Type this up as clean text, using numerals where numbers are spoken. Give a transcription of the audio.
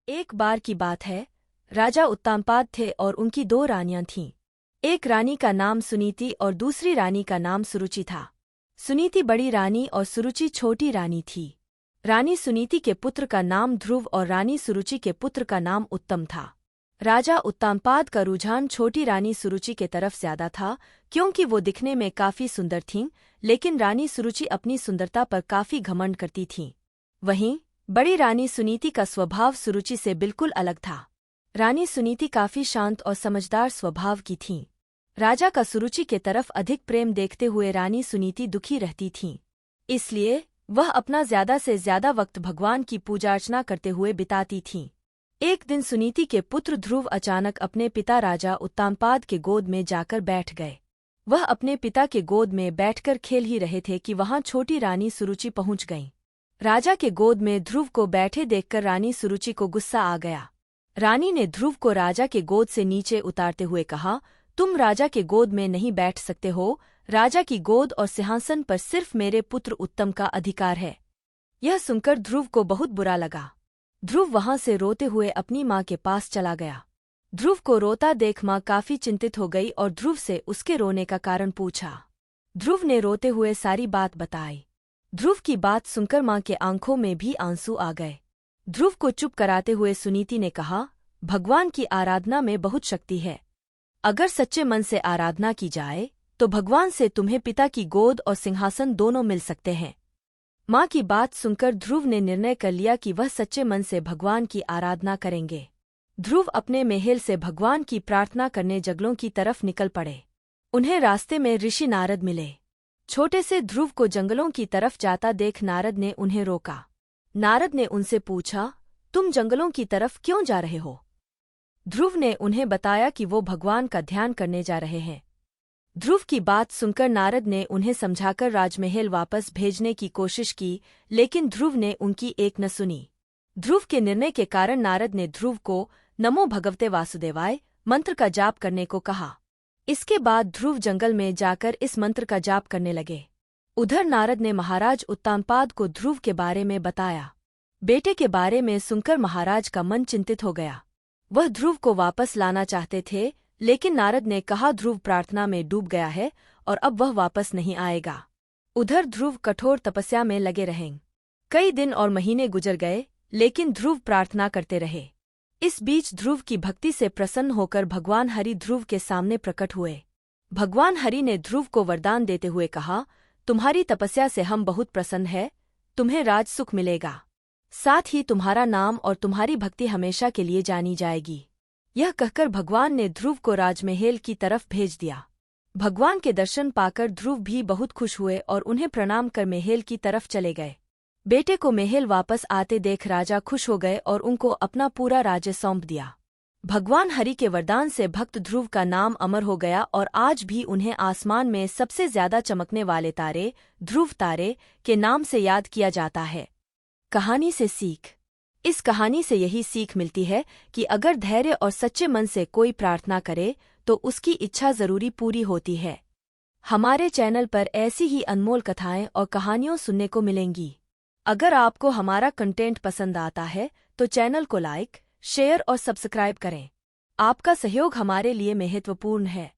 एक बार की बात है, राजा उत्तानपाद थे और उनकी दो रानियां थीं। एक रानी का नाम सुनीति और दूसरी रानी का नाम सुरुचि था। सुनीति बड़ी रानी और सुरुचि छोटी रानी थी। रानी सुनीति के पुत्र का नाम ध्रुव और रानी सुरुचि के पुत्र का नाम उत्तम था। राजा उत्तानपाद का रुझान छोटी रानी सुरुचि के तरफ ज्यादा था, क्योंकि वो दिखने में काफी सुंदर थीं, लेकिन रानी सुरुचि अपनी सुंदरता पर काफी घमंड करती थीं। वहीं बड़ी रानी सुनीति का स्वभाव सुरुचि से बिल्कुल अलग था। रानी सुनीति काफी शांत और समझदार स्वभाव की थीं। राजा का सुरुचि के तरफ अधिक प्रेम देखते हुए रानी सुनीति दुखी रहती थीं। इसलिए वह अपना ज्यादा से ज्यादा वक्त भगवान की पूजा अर्चना करते हुए बिताती थीं। एक दिन सुनीति के पुत्र ध्रुव अचानक अपने पिता राजा उत्तानपाद के गोद में जाकर बैठ गए। वह अपने पिता के गोद में बैठकर खेल ही रहे थे कि वहां छोटी रानी सुरुचि पहुंच गईं। राजा के गोद में ध्रुव को बैठे देखकर रानी सुरुचि को गुस्सा आ गया। रानी ने ध्रुव को राजा के गोद से नीचे उतारते हुए कहा, तुम राजा के गोद में नहीं बैठ सकते हो। राजा की गोद और सिंहासन पर सिर्फ मेरे पुत्र उत्तम का अधिकार है। यह सुनकर ध्रुव को बहुत बुरा लगा। ध्रुव वहां से रोते हुए अपनी माँ के पास चला गया। ध्रुव को रोता देख माँ काफी चिंतित हो गई और ध्रुव से उसके रोने का कारण पूछा। ध्रुव ने रोते हुए सारी बात बताई। ध्रुव की बात सुनकर माँ के आंखों में भी आंसू आ गए। ध्रुव को चुप कराते हुए सुनीति ने कहा, भगवान की आराधना में बहुत शक्ति है। अगर सच्चे मन से आराधना की जाए तो भगवान से तुम्हें पिता की गोद और सिंहासन दोनों मिल सकते हैं। माँ की बात सुनकर ध्रुव ने निर्णय कर लिया कि वह सच्चे मन से भगवान की आराधना करेंगे। ध्रुव अपने महल से भगवान की प्रार्थना करने जंगलों की तरफ निकल पड़े। उन्हें रास्ते में ऋषि नारद मिले। छोटे से ध्रुव को जंगलों की तरफ जाता देख नारद ने उन्हें रोका। नारद ने उनसे पूछा, तुम जंगलों की तरफ क्यों जा रहे हो? ध्रुव ने उन्हें बताया कि वो भगवान का ध्यान करने जा रहे हैं। ध्रुव की बात सुनकर नारद ने उन्हें समझाकर राजमहल वापस भेजने की कोशिश की, लेकिन ध्रुव ने उनकी एक न सुनी। ध्रुव के निर्णय के कारण नारद ने ध्रुव को नमो भगवते वासुदेवाय मंत्र का जाप करने को कहा। इसके बाद ध्रुव जंगल में जाकर इस मंत्र का जाप करने लगे। उधर नारद ने महाराज उत्तानपाद को ध्रुव के बारे में बताया। बेटे के बारे में सुनकर महाराज का मन चिंतित हो गया। वह ध्रुव को वापस लाना चाहते थे, लेकिन नारद ने कहा ध्रुव प्रार्थना में डूब गया है और अब वह वापस नहीं आएगा। उधर ध्रुव कठोर तपस्या में लगे रहें। कई दिन और महीने गुजर गए, लेकिन ध्रुव प्रार्थना करते रहे। इस बीच ध्रुव की भक्ति से प्रसन्न होकर भगवान हरि ध्रुव के सामने प्रकट हुए। भगवान हरि ने ध्रुव को वरदान देते हुए कहा, तुम्हारी तपस्या से हम बहुत प्रसन्न हैं, तुम्हें राज सुख मिलेगा। साथ ही तुम्हारा नाम और तुम्हारी भक्ति हमेशा के लिए जानी जाएगी। यह कहकर भगवान ने ध्रुव को राजमहल की तरफ भेज दिया। भगवान के दर्शन पाकर ध्रुव भी बहुत खुश हुए और उन्हें प्रणाम कर महल की तरफ चले गए। बेटे को महल वापस आते देख राजा खुश हो गए और उनको अपना पूरा राज्य सौंप दिया। भगवान हरि के वरदान से भक्त ध्रुव का नाम अमर हो गया और आज भी उन्हें आसमान में सबसे ज्यादा चमकने वाले तारे, ध्रुव तारे, के नाम से याद किया जाता है। कहानी से सीख। इस कहानी से यही सीख मिलती है कि अगर धैर्य और सच्चे मन से कोई प्रार्थना करे तो उसकी इच्छा जरूरी पूरी होती है। हमारे चैनल पर ऐसी ही अनमोल कथाएं और कहानियों सुनने को मिलेंगी। अगर आपको हमारा कंटेंट पसंद आता है तो चैनल को लाइक, शेयर और सब्सक्राइब करें। आपका सहयोग हमारे लिए महत्वपूर्ण है।